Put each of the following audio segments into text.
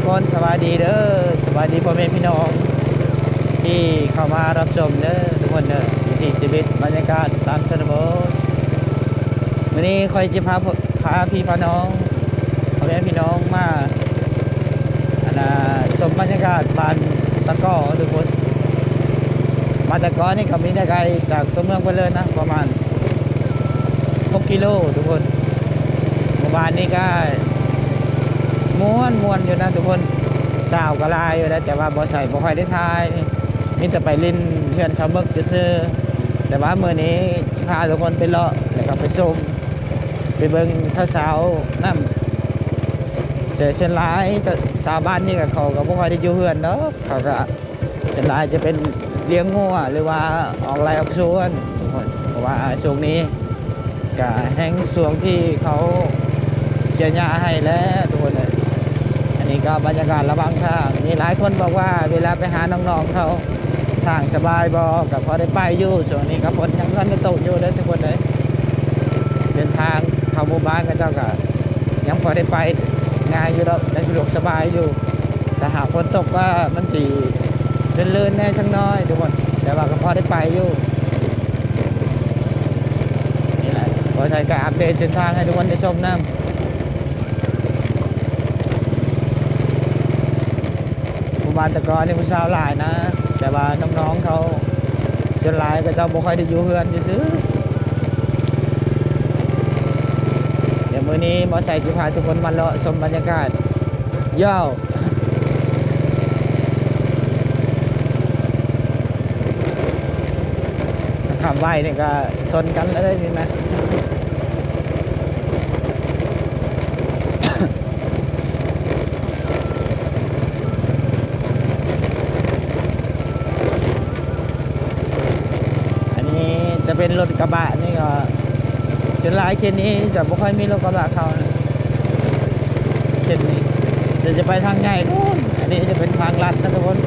คนสบายดีเด้อสบายดีพ่อแม่พี่น้องที่เข้ามารับชมเด้อทุกคนเด้อวิถีชีวิตบรรยากาศตามชนบทวันนี้คอยจะพาพี่พาน้องพ่อแม่พี่น้องมาชมบรรยากาศบ้านตะก้อทุกคนมาตะก้อนี่ก็มีได้ไกลจากตัวเมืองไปเลยนะประมาณ6 กิโลทุกคนหมู่บ้านนี้ก็ม้วนอยู่นะทุกคนสาวกระลายอยู่นะแต่ว่าบ่ใส่บ่ค่อยได้ทายนี่แต่ไปลิ้นเพื่อนชาวเมืองซื้อแต่ว่ามื้อนี้สิพาทุกคนไปเลาะแล้วก็ไปชมไปเบิ่งสาวๆนำเจอเช่นหลายชาวบ้านนี่ก็เขาก็บ่ค่อยได้อยู่เฮือนเนาะเขาก็เช่นหลายจะเป็นเลี้ยงงัวหรือว่าออกไร่ออกสวนทุกคนเพราะว่าช่วงนี้ก็แห้งช่วงที่เขาเสียหญ้าให้แล้วทุกคนเลยอันนี้ก็บรรยากาศระหว่างทางมีหลายคนบอกว่าเวลาไปหาน้องๆเขาทางสบายบอกัพอได้ไปอยู่ส่วนนี้ก็ฝนยังกันตกอยู่เลยทุกคนเลยเส้นทางเข้าหมู่บ้านก็เจ้าก็ยังพอได้ไปง่ายอยู่แล้วได้สะดวกสบายอยู่แต่หากฝนตกว่ามันจีเลื่อนๆแน่ชักน้อยทุกคนแต่ว่าก็พอได้ไปอยู่นี่แหละพอใช้การอัปเดตเส้นทางให้ทุกคนได้ชมน้ำบ้านตะกอนนี่มันสาวหลายนะแต่ว่าน้องๆเขาส่วนหลายก็จะบ่ค่อยได้อยู่เฮือนซื้อเดี๋ยวมื้อนี้บ่ใส่สิพาทุกคนมาเลาะชมบรรยากาศย่าวขับไว้นี่ก็ซนกันแล้วได้นี่นะจะเป็นรถกระบะนี่ก็จนหลายเส้นนี้จะไม่ค่อยมีรถกระบะเข้านะเส้นนี้จะไปทางใหญ่นู่นอันนี้จะเป็นทางลัดนะทุกคน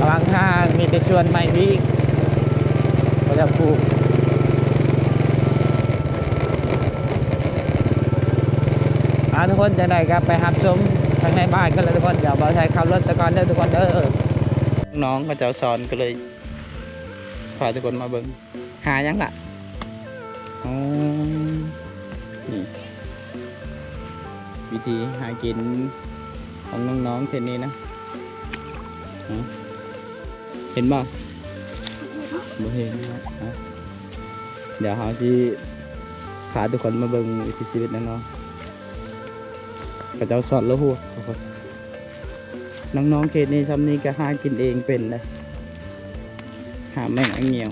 ระหว่างทางมีแต่ส่วนไม้วิ่งก็จะปลูกทุกคนจะได้ครับไปหับชมทางในบ้านกันเลยทุกคนเดี๋ยวบอใช้ขับรถสกอนเด้อทุกคนเด้อน้องก็จะสอนก็เลยพาทุกคนมาเบิ่งหายังล่ะอ๋อนี่วิธีหากินของน้องๆเช่นนี้นะเห็นบ่บ่เห็นนะเดี๋ยวเขาสิพาทุกคนมาเบิ่งวิถีชีวิตน้องๆก็จะสอนแล้วหัวทุกคนน้องๆเขตนี้ซ้ำนี้ก็หากินเองเป็นเลยหาแมงอังเงียว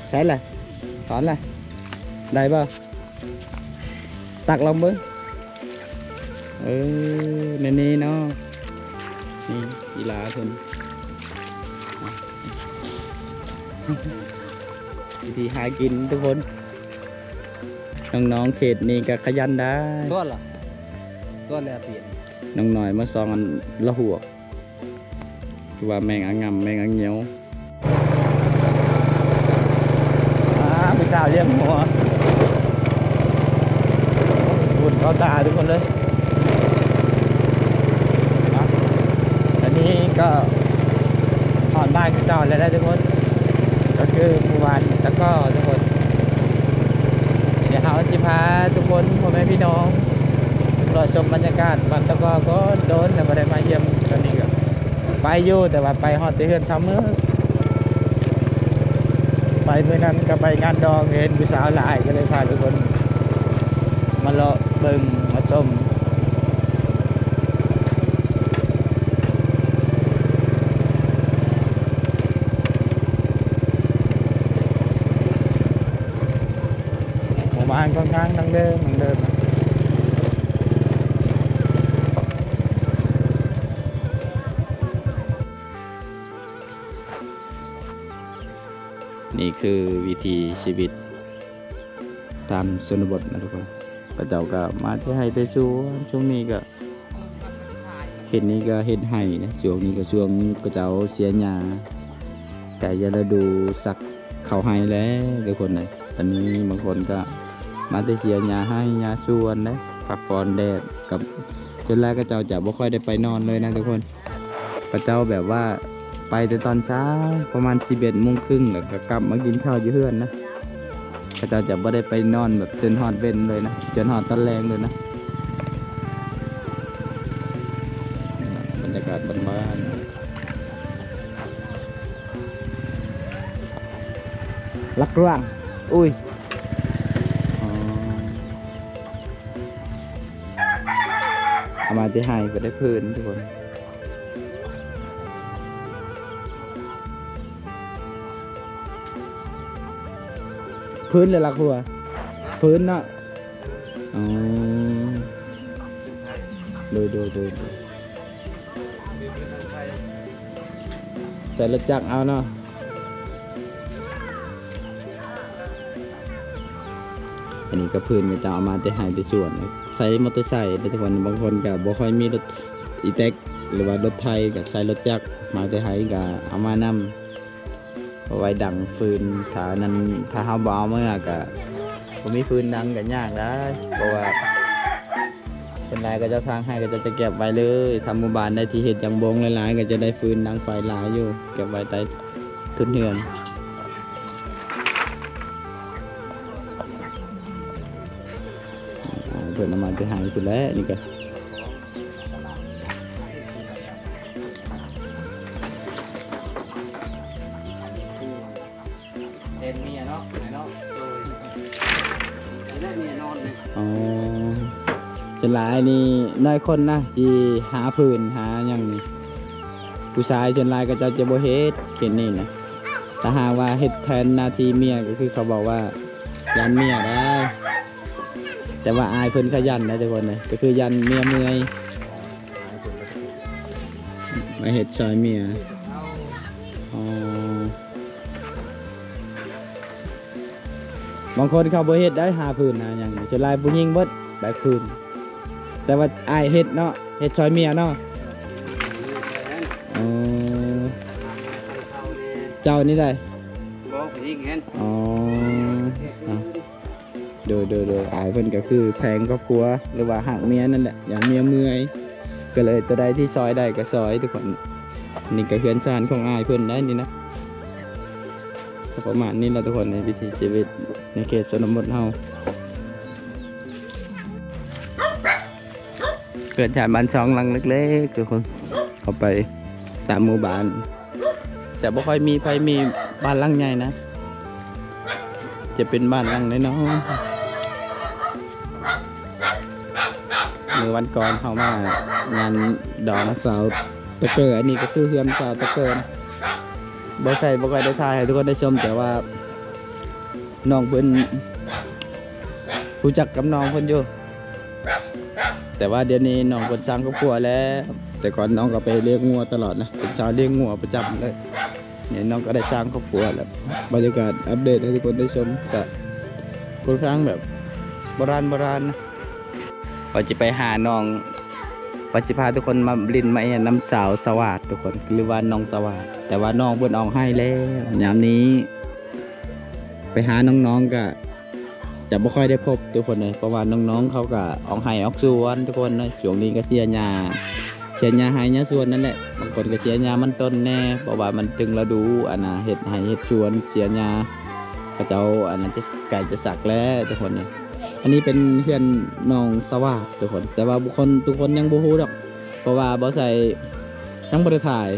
ใช่เลยสอนเลยได้ป่ะตักลงมึงในนี้เนาะนี่กีฬาคนวิธีหากินทุกคนน้องๆเขตนี้ก็ขยันได้ก้อนเหรอก้อนเลยเปลี่ยนน้องหน่อยมาซองอันละหัวคือว่าแมงอังงำแมงอังเงี้ยวพี่สาวเลี้ยงหัวบุญเข้าตาทุกคนเลยอันนี้ก็ถอนบ้านเจ้าแล้วได้ทุกคนก็คือหมู่บ้านแล้วก็ทุกคนเดี๋ยวเราจะพาทุกคนพ่อแม่พี่น้องรอชมบรรยากาศบ้านตะกอก็โดนแต่ไม่ได้มาเยี่ยมตอนนี้ก็ไปอยู่แต่ว่าไปฮอดที่เฮือนซ้ำมือไปเมื่อนั้นก็ไปงานดองเห็นผู้สาวหลายก็เลยพาทุกคนมาเลาะเบิ่งมาชมหมู่บ้านค่อนข้างดังเดิมนี่คือวิธีชีวิตตามชนบทนะทุกคนก็เจ้าก็มาที่ให้ได้ช่วงนี้ก็เห็นนี้ก็เห็นให้นะช่วงนี้ก็ช่วงก็เจ้าเสียหญ้าไก่จะดูสักเขาให้แล้วทุกคนเลยตอนนี้บางคนก็ มาแต่เสียหญ้าให้หญ้าสวนนะพักผ่อนแดดกับจนแรกก็เจ้าจะบ่ค่อยได้ไปนอนเลยนะทุกคนพระเจ้าแบบว่าไปแต่ตอนเช้าประมาณ11:30แล้วก็กลับมากินข้าวอยู่เฮือนนะพระเจ้าจะบ่ได้ไปนอนแบบจนฮอดเว้นเลยนะจนฮอดตอนแรงเลยนะบรรยากาศบ้านๆลักร่างอุ้ยอ๋อเอามาที่ให้ก็ได้พื้นทุกคนพื้นเลยล่ะครัวพื้นเนาะอ๋อดูใส่รถจักรเอาเนาะอันนี้ก็พื้นก็จะเอามาแต่ให้แต่ส่วนใช้มอเตอร์ไซค์ทุกคนบางคนก็บ่ค่อยมีรถอีแท็กหรือว่ารถไทยก็ใช้รถจักรมาแต่ให้ก็เอามานำเอาไว้ดังฟืนถ้านั้นถ้าเฮาบ่เอาเมื่อก็บ่มีฟืนดังก็ยากได้เพราะว่าคนหลายก็จะทางให้ก็จะเก็บไว้เลยทำหมู่บ้านได้ที่เฮ็ดอย่างบงหลายๆก็จะได้ฟืนดังไฟหลายอยู่เก็บไว้ใต้ทุนเฮือนเพิ่นเอามาจะหายพุ่นแล้วนี่ก็เห็นเมียเนาะไหนเนาะโดยได้เมียนอนเลย อ๋อส่วนหลายนี่น้อยคนนะที่หาพื้นหาอย่างนี้ผู้ชายส่วนหลายก็จะบ่เฮ็ดเข็นนี่นะถ้าหากว่าเฮ็ดแทนหน้าที่เมียก็คือเขาบอกว่ายันเมียได้แต่ว่าอายเพิ่นขยันนะทุกคนเลยก็คือยันเมียเมื่อยมาเฮ็ดซอยเมียอ๋อบางคนเขาบ่เฮ็ดได้หาพื้นหาอย่างนี้ส่วนหลายผู้หญิงเบิดแบกพื้นแต่ว่าอายเฮ็ดเนาะเฮ็ดซอยเมียเนาะอ๋อเจ้านี่ได้ บอกไปยิ่งเห็น อ๋อดูอายเพิ่นก็คือแพงครอบครัวหรือว่าหักเมียนั่นแหละอย่างเมียเมื่อยก็เลยตัวใดที่ซอยได้ก็ซอยทุกคนนี่ก็เฮือนชานของอายเพิ่นได้นี่นะก็ประมาณนี้แหละทุกคนในวิถีชีวิตในเขตชนบทเฮาเกิดจากบ้านช่องหลังเล็กๆทุกคนเข้าไปตามหมู่บ้านแต่บ่ค่อยมีใครมีบ้านหลังใหญ่นะจะเป็นบ้านหลังน้อยๆเมื่อวันก่อนเขามางานดอกสาวตะเกียอันนี้ก็คือเฮือนสาวตะเกียนะบ่ใช่บ่ค่อยได้ถ่ายให้ทุกคนได้ชมแต่ว่าน้องเพิ่นรู้จักกับน้องเพิ่นอยู่แต่ว่าเดี๋ยวนี้น้องเพิ่นสร้างครอบครัวแล้วแต่ก่อนน้องก็ไปเลี้ยงงัวตลอดนะเป็นชาวเลี้ยงงัวประจำเลยเนี่ยน้องก็ได้สร้างครอบครัวแล้วบรรยากาศอัปเดตให้ทุกคนได้ชมก็ค่อนข้างแบบโบราณนะว่าจะไปหาน้องว่าจะพาทุกคนมาลินมาเอ็นน้ำสาวสวัสดทุกคนหรือว่าน้องสวัสดแต่ว่าน้องเพิ่นออกให้แล้วยามนี้ ไปหาน้องๆก็จะไม่ค่อยได้พบทุกคนเลยเพราะว่าน้องๆเขาก็ออกให้ออกสวนทุกคนนะช่วงนี้ก็เสียหญ้าให้หญ้าสวนนั่นแหละบางคนก็เสียหญ้ามันต้นแน่เพราะว่ามันถึงฤดูอันน่ะเฮ็ดให้เฮ็ดสวนเสียหญ้าเขาเจ้าอันนั้นจะไก่จะสักแล้วทุกคนเนี่ยอันนี้เป็นเพื่อนน้องสวัสดทุกคนแต่ว่าบุคคลทุกคนยังบ่ฮู้ดอกเพราะว่าบ่ใส่ทั้งบ่ได้ถ่าย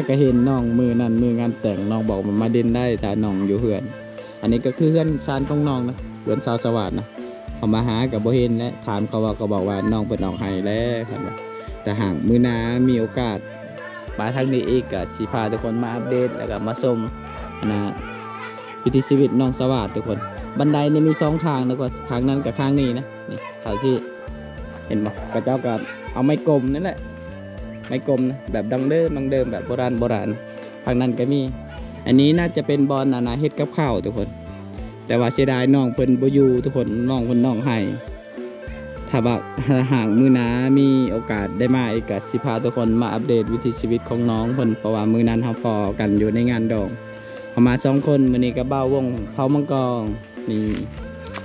ก็เห็นน้องมือนั่นมืองานแต่งน้องบอกมาเด่นได้แต่น้องอยู่เฮือนอันนี้ก็คือเพื่อนชานของน้องนะเพื่อนสาวสวัสดนะเขามาหากับบ่เห็นและถามเขาว่าก็บอกว่าน้องเปิดออกให้แล้วครับแต่หากมื้อหน้ามีโอกาสมาทางนี้อีกก็สิพาทุกคนมาอัปเดตแล้วก็มาชมนะวิถีชีวิตน้องสวัสดทุกคนบันไดนี่มี2ทางนะก็ทางนั้นกับทางนี้นะนี่ทางที่เห็นบ่กระเจ้าก็เอาไม้กลมนั่นแหละไม้กลมนะแบบดังเดิมแบบโบราณทางนั้นก็มีอันนี้น่าจะเป็นบอลนาเฮ็ดกับข้าวทุกคนแต่ว่าเสียดายน้องเพิ่นบ่อยู่ทุกคนน้องเพิ่นน้องให้ถ้าว่าหากมื้อหน้ามีโอกาสได้มาอีกก็สิพาทุกคนมาอัปเดตวิถีชีวิตของน้องเพิ่นเพราะว่ามื้อนั้นเฮาพอกันอยู่ในงานดองเขามา2คนมื้อนี้ก็เบ้าวงเผามังกรนี่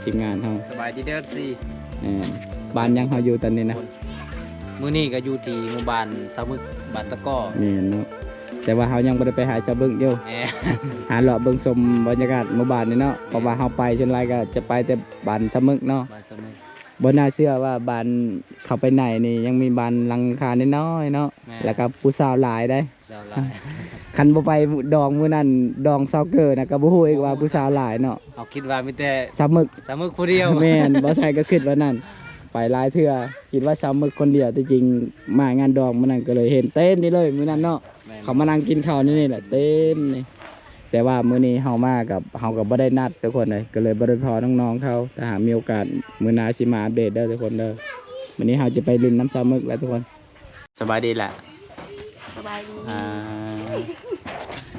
ทีมงานเฮา สบายดีเด้อสิ บ้านยังเฮาอยู่ตอนนี้นะ มื้อนี้ก็อยู่ที่หมู่บ้านสามึกบ้านตะก้อ นี่เนาะแต่ว่าเฮายังบ่ได้ไปหาชาวเบิ่งอยู่ แหม หาเลาะเบิ่งชมบรรยากาศหมู่บ้านนี่เนาะเพราะว่าเฮาไปจนไรก็จะไปแต่บ้านชาวมึกเนาะ บ้านสามึก บ่น่าเชื่อว่าบ้านเข้าไปไหนนี่ยังมีบ้านหลังคาน้อยๆเนาะแล้วก็ผู้สาวหลายได้ เจ้าหลาย คันบ่ไปดองมื้อนั้นดองซาวเกอร์นะก็บ่ฮู้อีกว่าผู้สาวหลายเนาะ เอาคิดว่ามีแต่ ชาวมึก สามึกผู้เดียว แม่นบ่ใช่ก็คิดว่านั่นไปหลายเทื่อคิดว่าชาวมึกคนเดียวแต่จริงมางานดองมื้อนั้นก็เลยเห็นเต็มนี่เลยมื้อนั้นเนาะ แม่น เขามานั่งกินข้าวนี่แหละเต็มนี่แต่ว่ามื้อนี้เฮามากับเฮาก็บ่ได้นัดทุกคนเลยก็เลยบ่ได้พอน้องๆเขาถ้าหากมีโอกาสมื้อหน้าสิมาอัปเดตเด้อทุกคนเด้อมื้อนี้เฮาจะไปลินน้ำชาวมึกแล้วทุกคนสบายดีแหละ สบายดี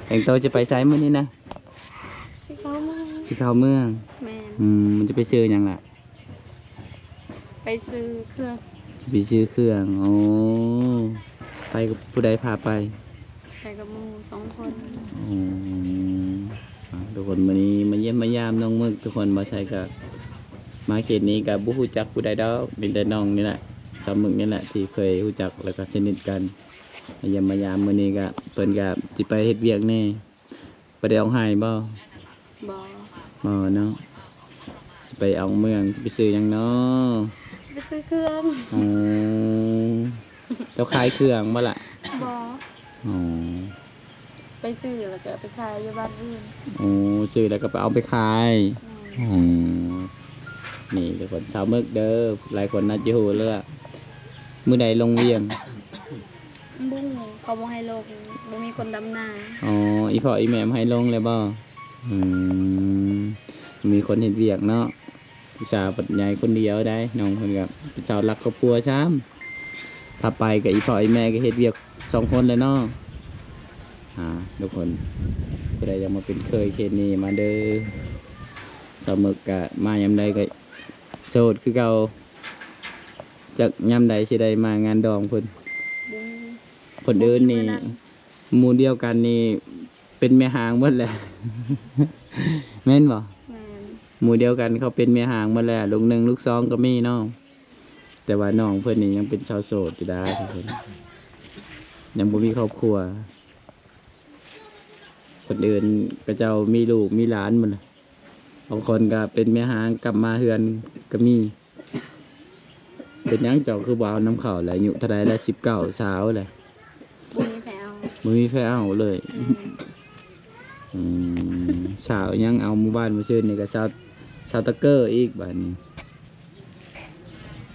เอ็งโตจะไปไสมื้อนี้นะ สิเขามา สิเข้าเมือง แมน มันจะไปซื้อหยังล่ะ ไปซื้อเครื่อง จะไปซื้อเครื่องโอ้ไปกับผู้ใดพาไป ไปกับหมู2 คน อืมทุกคนวันนี้มาเยี่ยมมายามน้องมึกทุกคนมาใช้กับมาเขตนี้กับบุฮูจักผู้ใดดอกเป็นแต่น้องนี่แหละสามมึกนี่แหละที่เคยรู้จักแล้วก็สนิทกันมาเยี่ยมมายามมื้อนี้ก็เพิ่นก็สิไปเฮ็ดเวียกแน่ไปได้เอาให้บ่ บอ บ่เนาะสิไปเอาเมืองสิไปซื้อหยังเนาะ ไปซื้อเครื่อง อ๋อเจ้าขายเครื่องบ่ล่ะ บอ อ๋อ ไปซื้อแล้วก็ไปขายอยู่บ้านอื่น โอ้ซื้อแล้วก็ไปเอาไปขาย อืม อืมนี่ทุกคนสาวมึกเด้อหลายคนน่าจะหูเลยอะมื้อใดลงเวียง บุ้งเขาบ่ให้ลงบ่มีคนดำนา อ๋ออีพ่ออีแม่มาให้ลงเลยบ่อืมมีคนเห็นเวียกเนาะผู้สาวปัดใหญ่คนเดียวได้น้องเพิ่นกับผู้สาวรักครอบครัวช้ำถ้าไปกับอีพ่ออีแม่ก็เฮ็ดเวียก2 คนเลยเนาะทุกคนผู้ใดอยากมาเป็นเคยเขตนี้มาเด้อสาวมึกก็มายามใดก็โสดคือเก่าจักยามใดสิได้มางานดองเพิ่น บุ้ง คนอื่นนี่หมู่เดียวกันนี่เป็นแม่หางหมดแหละ แม่นบ่ แมน หมู่เดียวกันเขาเป็นแม่หางหมดแล้วลูก1ลูก2ก็มีเนาะแต่ว่าน้องเพิ่นนี่ยังเป็นชาวโสดอยู่ได้ทุกคนยังบ่มีครอบครัวคนอื่นก็เจ้ามีลูกมีหลานหมดเลยบางคนก็เป็นแม่หางกลับมาเฮือนก็มีเป็นหยังเจ้าคือบ่เอาน้ำเข้าแหละอายุเท่าใดแล้ว19สาวแหละ บุ้งมีแผลเอา บ่มีแฟนเอาเลย อืม อืมสาวยังเอาหมู่บ้านมาซื้อนี่ก็ชาวตะเกอร์อีกบัดนี้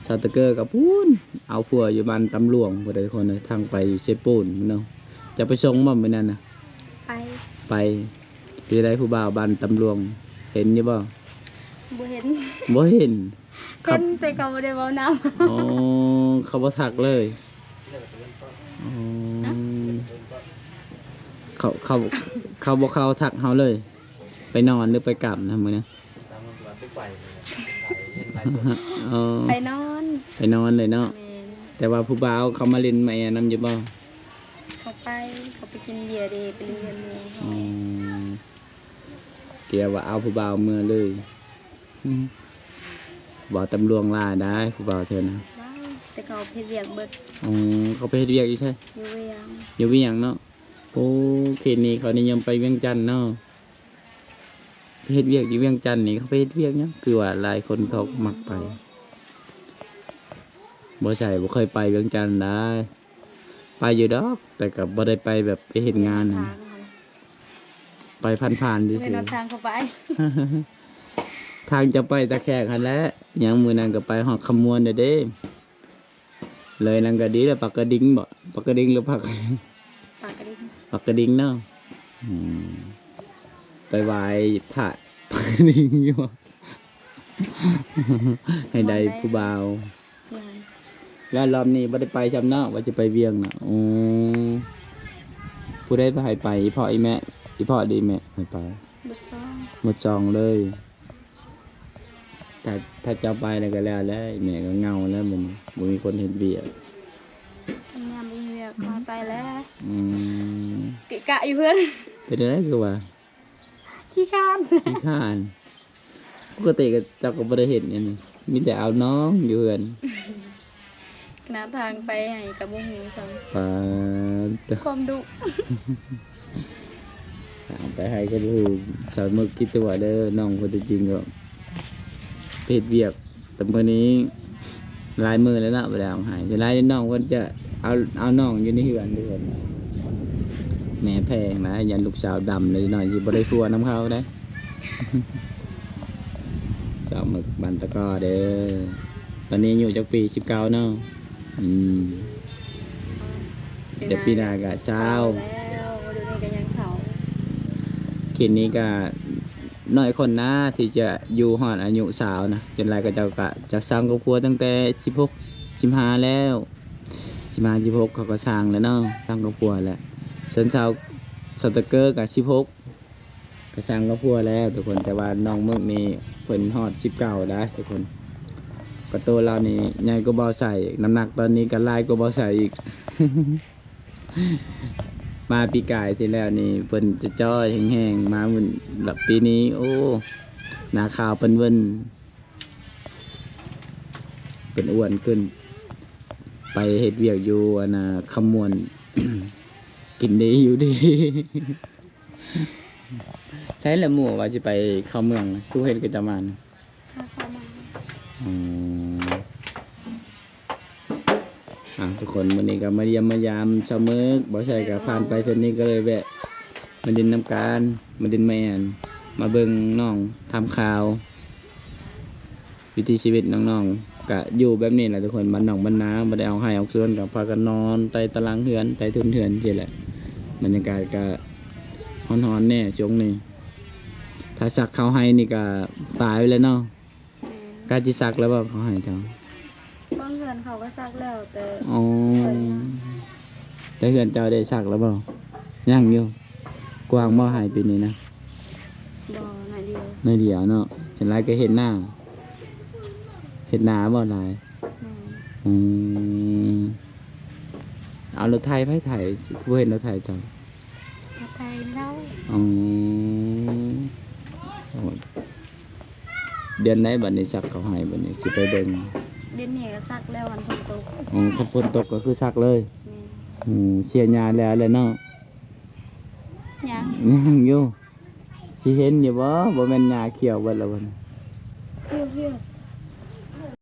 ชาวตะเกอร์กับพูนเอาผัวอยู่บ้านตำหลวงบ่ได้คนเลยทางไปเซปูนเนาะจะไปส่งบ่มื้อนั้นน่ะ ไป ไปได้ผู้บ่าวบ้านตำหลวง เห็นอยู่บ่ บ่เห็น บ่เห็นครั เห็ บ นแต่เขาบ่ได้เว้านำ อ๋อเขาบ่ทักเลยอ๋อเขาบ่เข้าทักเฮาเลย ไปนอนหรือไปกลับนะมื้อนี้ สามึกว่าผู้ไปเห็นหลายคน อ๋อ ไปนอน ไปนอนเลยเนาะ แมน แต่ว่าผู้บ่าวเขามาเล่นมาแอนำอยู่บ่ เขาไปกินเบียร์เดไปเรียนหมู อ๋อเกี่ยวว่าเอาผู้บ่าวเมื่อเลยอืมบ่ตำรวจล่าได้ผู้บ่าวเธอนะ ว้าวแต่เขาไปเรียกเบิด อ๋อเขาไปเฮ็ดเวียกอยู่ใช่ อยู่เวียง อยู่เวียงเนาะโอ้เขตนี้เขานิยมไปเวียงจันทน์เนาะไปเฮ็ดเวียกอยู่เวียงจันทน์นี่เขาไปเฮ็ดเวียกเนี่ยคือว่าหลายคนเขามักไปบ่ใช่บ่เคยไปเวียงจันทน์ได้ไปอยู่ดอก แต่ก็บ่ได้ไปแบบไปเฮ็ดงาน ทา น่ะ งเขา ไปผ่านๆ เว ซื่อ ลาทางเขาไป ๆ ทางจะไปตะแคงหันแหล้วยังมื้อนั้นก็ไปฮอดขมวนเด้เลยนั่นก็ดีแล้วปากกระดิ่งบ่ปากกระดิ่งหรือปาก ปากกระดิ่ง ปากกระดิ่งเนาะอืมไปไหว้พระปากกระดิ่งอยู่ ให้ได้ผู้บ่าว งาน แล้วรอบนี้บ่ได้ไปจำเนาะว่าจะไปเวียงน่ะอ๋อผู้ใดไปให้ไปอีพ่ออีแม่อีพ่อดีแม่ให้ไป บุกซ่อง หมดจองเลยถ้าเจ้าไปแล้วก็แล้วแม่ก็เหงาแล้วมันบ่มีคนเห็นเบียด ทำงานมีเวียกมาไปแล้ว อืม เกะกะอยู่เพื่อน เป็นอะไรคือว่า ขี้ข้าน ขี้ข้าน ปกติก็เจ้าก็บ่ได้เห็นอันนี้มีแต่เอาน้องอยู่เฮือน ขณะทางไปให้กับบ่ฮู้ซ้ํ ปาด ความดุ เอาไปให้ก็ดูสาวมึกกี่ตัวเด้อน้องคนจริงก็เพศเวียกแต่มื้อนี้ลายมือแล้วเนาะบ่ได้เอาให้จะลายน้องเพิ่นจะเอาน้องอยู่ในเฮือนเด้อแม่แพงนะยันลูกสาวดำเลยหน่อยสิบ่ได้ครัวน้ำเขาได้ สาวหมึกบันตะก้อเด้อตอนนี้อยู่จักปี19เนาะเดี๋ยวปีหน้าก็เช้า แล้วเดี๋ยวนี้ก็ยังเขา เขตนี้ก็น้อยคนนะที่จะอยู่หอดอายุสาวนะจนไรก็จะสร้างครอบครัวตั้งแต่16 15แล้ว15 16เขาก็สร้างแล้วเนาะสร้างครอบครัวแล้วส่วนสาวสตเกอร์กับ16ก็สร้างครอบครัวแล้วทุกคนแต่ว่าน้องมึกนี่เพิ่นฮอด19ได้ทุกคนก็โตเรานี่ใหญ่ก็เบาใส่น้ำหนักตอนนี้ก็ลายก็เบาใส่อีก มาปีกายที่แล้วนี่เพิ่นจะจ้อยแห้งๆมามื้อแบบปีนี้โอ้หน้าขาวเปิ้นเวิ้นเป็นอ้วนขึ้น ไปเฮ็ดเวียกอยู่อันน่ะขมวน กินดีอยู่ดี ใช้ละหมู่ว่าสิไปเข้าเมืองนะผู้เฮ็ดก็จะมานะ ถ้าเข้ามา อ๋อทุกคนวันนี้ก็มาเยี่ยมมายามชาวเมืองบ่ใช่ก็ผ่านไปเท่านี้ก็เลยแวะมาดินน้ำการมาดินแม่นมาเบิ่งน้องทำข่าว วิถีชีวิตน้องๆก็อยู่แบบนี้แหละทุกคนบ้านนองบ้านนาบ่ได้เอาให้เอาส่วนก็พากันนอนใต้ตารางเฮือนใต้ทุนเฮือนจังซี่แหละบรรยากาศก็ร้อนๆแน่ช่วงนี้ถ้าซักเขาให้นี่ก็ตายไปแล้วเนาะ แม่น กาจิซักแล้วบ่เขาให้เจ้า บางเพื่อนเขาก็ซักแล้วแต่ อ๋อแต่เฮือนเจ้าได้ซักแล้วบ่ยังอยู่กว้างบ่หายปีนี้นะ บ่หน่อยเดียว น้อยเดียวเนาะฉันหลายก็เฮ็ดหน้าบ่หลาย แม่น อืมเอารถไทยไปไทยผู้เห็นรถไทยจัง ถ้าไทยไม่เท่า อ๋อโอ้ยเดือนไหนบัดนี้ซักเขาให้บัดนี้สิไปเบิ่ง เดือนนี้ก็ซักแล้ววันฝนตก อ๋อคันฝนตกก็คือซักเลย แม่น เสียหญ้าแล้วแหละเนาะ ยัง ยังอยู่สิเห็นอยู่บ่แม่นหญ้าเขียวเบิดแล้วบัดนี้ เพื่อ